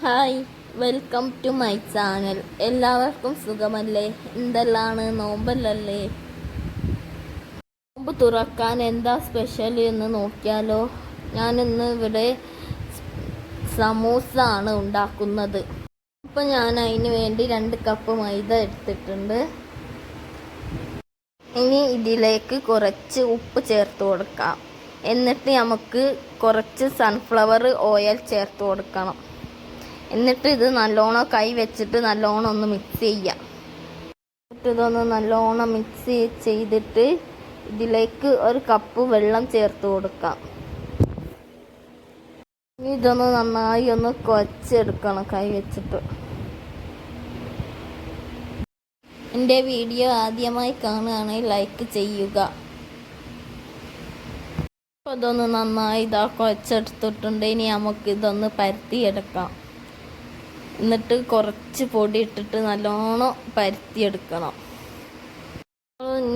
Hi, welcome to my channel. എല്ലാവർക്കും സുഖമല്ലേ? എന്തെല്ലാണ്, നോമ്പല്ലല്ലേ? നോമ്പ് തുറക്കാൻ എന്താ സ്പെഷ്യൽ എന്ന് നോക്കിയാലോ. ഞാനിന്ന് ഇവിടെ സമൂസ ആണ് ഉണ്ടാക്കുന്നത്. അപ്പം ഞാൻ അതിന് വേണ്ടി 2 കപ്പ് മൈദ എടുത്തിട്ടുണ്ട്. ഇനി ഇതിലേക്ക് കുറച്ച് ഉപ്പ് ചേർത്ത് കൊടുക്കാം. എന്നിട്ട് നമുക്ക് കുറച്ച് സൺഫ്ലവർ ഓയിൽ ചേർത്ത് കൊടുക്കണം. എന്നിട്ട് ഇത് നല്ലോണം കൈ വെച്ചിട്ട് നല്ലോണം ഒന്ന് മിക്സ് ചെയ്യാം. എന്നിട്ട് ഇതൊന്ന് നല്ലോണം മിക്സ് ചെയ്തിട്ട് ഇതിലേക്ക് 1 കപ്പ് വെള്ളം ചേർത്ത് കൊടുക്കാം. ഇനി ഇതൊന്ന് നന്നായി ഒന്ന് കുഴച്ചെടുക്കണം കൈ വെച്ചിട്ട്. എൻ്റെ വീഡിയോ ആദ്യമായി കാണുകയാണെങ്കിൽ ലൈക്ക് ചെയ്യുക. അപ്പോൾ ഇതൊന്ന് നന്നായി കുഴച്ചെടുത്തിട്ടുണ്ട്. ഇനി നമുക്ക് ഇതൊന്ന് പരത്തിയെടുക്കാം. എന്നിട്ട് കുറച്ച് പൊടി ഇട്ടിട്ട് നല്ലോണം പരത്തിയെടുക്കണം.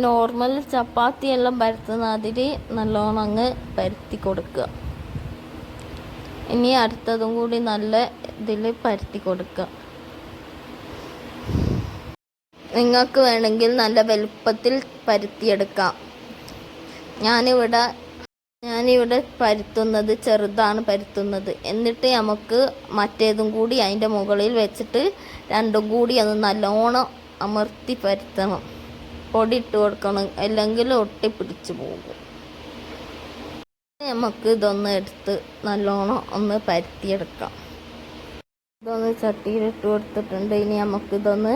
നോർമൽ ചപ്പാത്തി എല്ലാം പരത്തുന്ന അതിൽ നല്ലോണം അങ്ങ് പരത്തി കൊടുക്കുക. ഇനി അടുത്തതും കൂടി നല്ല ഇതിൽ പരത്തി കൊടുക്കുക. നിങ്ങൾക്ക് വേണമെങ്കിൽ നല്ല വലുപ്പത്തിൽ പരത്തിയെടുക്കാം. ഞാനിവിടെ പരത്തുന്നത് ചെറുതാണ് പരത്തുന്നത്. എന്നിട്ട് നമുക്ക് മറ്റേതും കൂടി അതിൻ്റെ മുകളിൽ വെച്ചിട്ട് രണ്ടും കൂടി ഒന്ന് നല്ലോണം അമർത്തി പരത്തണം. പൊടി ഇട്ട് കൊടുക്കണം, അല്ലെങ്കിൽ ഒട്ടിപ്പിടിച്ച് പോകും. നമുക്ക് ഇതൊന്ന് എടുത്ത് നല്ലോണം ഒന്ന് പരത്തിയെടുക്കാം. ഇതൊന്ന് ചട്ടിയിലിട്ട് കൊടുത്തിട്ടുണ്ട്. ഇനി നമുക്കിതൊന്ന്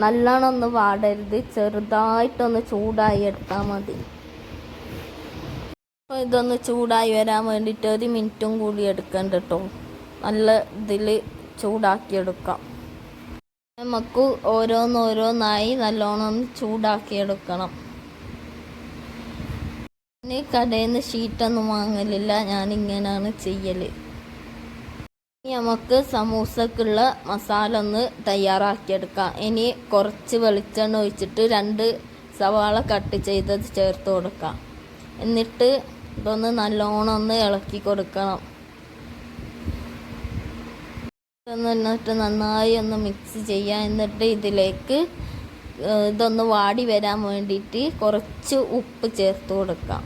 നല്ലോണം ഒന്ന് വാടരുത്, ചെറുതായിട്ടൊന്ന് ചൂടായി എടുത്താൽ മതി. അപ്പോൾ ഇതൊന്ന് ചൂടായി വരാൻ വേണ്ടിയിട്ട് 1 മിനിറ്റും കൂടി എടുക്കണ്ട കേട്ടോ. നല്ല ഇതിൽ ചൂടാക്കിയെടുക്കാം. നമുക്ക് ഓരോന്നോരോന്നായി നല്ലോണം ഒന്ന് ചൂടാക്കിയെടുക്കണം. ഇനി കടയിൽ നിന്ന് ഷീറ്റൊന്നും വാങ്ങലില്ല, ഞാനിങ്ങനെയാണ് ചെയ്യൽ. ഇനി നമുക്ക് സമൂസക്കുള്ള മസാല ഒന്ന് തയ്യാറാക്കിയെടുക്കാം. ഇനി കുറച്ച് വെളിച്ചെണ്ണ ഒഴിച്ചിട്ട് 2 സവാള കട്ട് ചെയ്തത് ചേർത്ത് കൊടുക്കാം. എന്നിട്ട് ഇതൊന്ന് നല്ലോണം ഒന്ന് ഇളക്കി കൊടുക്കണം. എന്നിട്ട് നന്നായി ഒന്ന് മിക്സ് ചെയ്യാം. എന്നിട്ട് ഇതിലേക്ക് ഇതൊന്ന് വാടി വരാൻ വേണ്ടിയിട്ട് കുറച്ച് ഉപ്പ് ചേർത്ത് കൊടുക്കാം.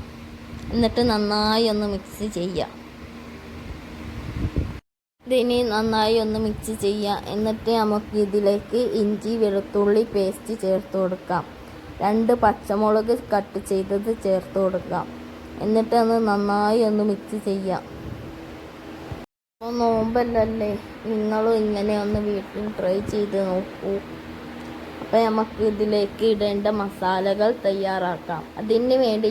എന്നിട്ട് നന്നായി ഒന്ന് മിക്സ് ചെയ്യാം. ഇതിനി നന്നായി ഒന്ന് മിക്സ് ചെയ്യാം. എന്നിട്ട് നമുക്ക് ഇതിലേക്ക് ഇഞ്ചി വെളുത്തുള്ളി പേസ്റ്റ് ചേർത്ത് കൊടുക്കാം. 2 പച്ചമുളക് കട്ട് ചെയ്തത് ചേർത്ത് കൊടുക്കാം. എന്നിട്ട് ഒന്ന് നന്നായി ഒന്ന് മിക്സ് ചെയ്യാം. നോമ്പല്ലല്ലേ, നിങ്ങളും ഇങ്ങനെ ഒന്ന് വീട്ടിൽ ട്രൈ ചെയ്ത് നോക്കൂ. അപ്പം നമുക്ക് ഇതിലേക്ക് ഇടേണ്ട മസാലകൾ തയ്യാറാക്കാം. അതിന് വേണ്ടി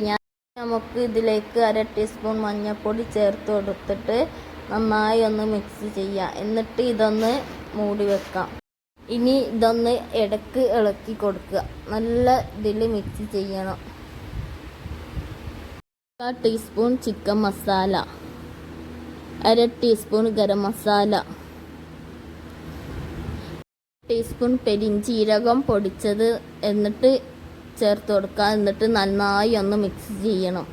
നമുക്ക് ഇതിലേക്ക് 1/2 ടീസ്പൂൺ മഞ്ഞൾപ്പൊടി ചേർത്ത് കൊടുത്തിട്ട് നന്നായി ഒന്ന് മിക്സ് ചെയ്യാം. എന്നിട്ട് ഇതൊന്ന് മൂടി വെക്കാം. ഇനി ഇതൊന്ന് ഇടയ്ക്ക് ഇളക്കി കൊടുക്കുക. നല്ല ഇതിൽ മിക്സ് ചെയ്യണം. 1 teaspoon chicken masala, 1/2 teaspoon garam masala, 1 teaspoon പെരിഞ്ചീരകം പൊടിച്ചത് എന്നിട്ട് ചേർത്ത് കൊടുക്കുക. എന്നിട്ട് നന്നായി ഒന്ന് മിക്സ് ചെയ്യണം.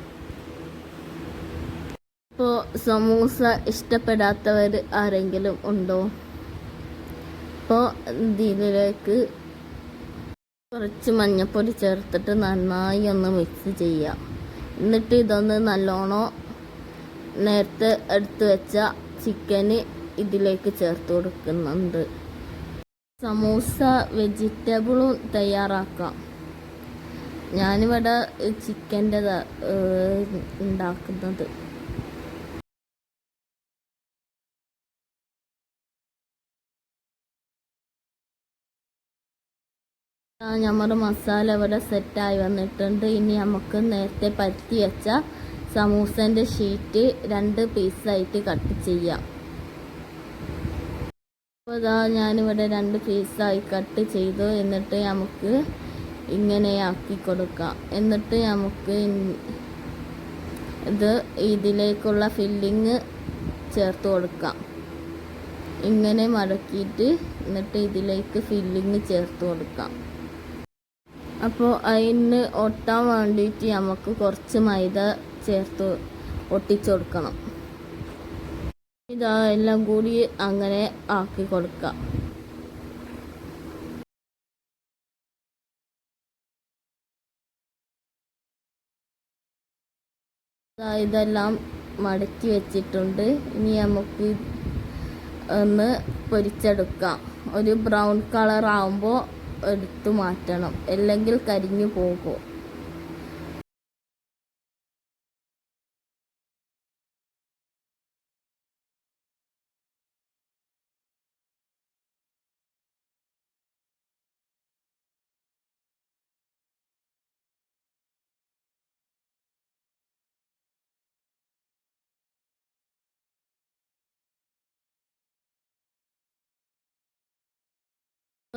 ഇപ്പോൾ സമൂസ ഇഷ്ടപ്പെടാത്തവർ ആരെങ്കിലും ഉണ്ടോ? അപ്പോൾ ഇതിലേക്ക് കുറച്ച് മഞ്ഞൾപ്പൊടി ചേർത്തിട്ട് നന്നായി ഒന്ന് മിക്സ് ചെയ്യാം. എന്നിട്ട് ഇതൊന്ന് നല്ലോണം നേരത്തെ എടുത്ത് വെച്ച ചിക്കന് ഇതിലേക്ക് ചേർത്ത് കൊടുക്കുന്നുണ്ട്. സമൂസ വെജിറ്റബിളും തയ്യാറാക്കാം. ഞാനിവിടെ ചിക്കൻ്റെ ഉണ്ടാക്കുന്നത്. നമ്മുടെ മസാല ഇവിടെ സെറ്റായി വന്നിട്ടുണ്ട്. ഇനി നമുക്ക് നേരത്തെ പരത്തി വെച്ച സമൂസൻ്റെ ഷീറ്റ് 2 പീസായിട്ട് കട്ട് ചെയ്യാം. അപ്പോൾ ഞാനിവിടെ 2 പീസായി കട്ട് ചെയ്തു. എന്നിട്ട് നമുക്ക് ഇങ്ങനെ ആക്കി കൊടുക്കാം. എന്നിട്ട് നമുക്ക് ഇതിലേക്കുള്ള ഫില്ലിങ് ചേർത്ത് കൊടുക്കാം. ഇങ്ങനെ മടക്കിയിട്ട് എന്നിട്ട് ഇതിലേക്ക് ഫില്ലിങ് ചേർത്ത് കൊടുക്കാം. അപ്പോൾ അതിന് ഒട്ടാൻ വേണ്ടിയിട്ട് നമുക്ക് കുറച്ച് മൈദ ചേർത്ത് ഒട്ടിച്ചു കൊടുക്കണം. ഇതാ എല്ലാം കൂടി അങ്ങനെ ആക്കി കൊടുക്കാം. ഇതെല്ലാം മടക്കി വെച്ചിട്ടുണ്ട്. ഇനി നമുക്ക് ഒന്ന് പൊരിച്ചെടുക്കാം. ഒരു ബ്രൗൺ കളർ ആവുമ്പോൾ എടുത്തു മാറ്റണം, അല്ലെങ്കിൽ കരിഞ്ഞു പോകും.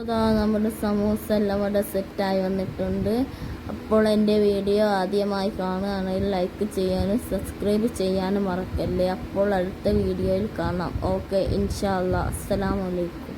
അതാ നമ്മുടെ സമൂസ എല്ലാം ഇവിടെ സെറ്റായി വന്നിട്ടുണ്ട്. അപ്പോൾ എൻ്റെ വീഡിയോ ആദ്യമായി കാണുകയാണെങ്കിൽ ലൈക്ക് ചെയ്യാനും സബ്സ്ക്രൈബ് ചെയ്യാനും മറക്കല്ലേ. അപ്പോൾ അടുത്ത വീഡിയോയിൽ കാണാം. ഓക്കെ, ഇൻഷാ അല്ലാ. അസ്സലാമു അലൈക്കും.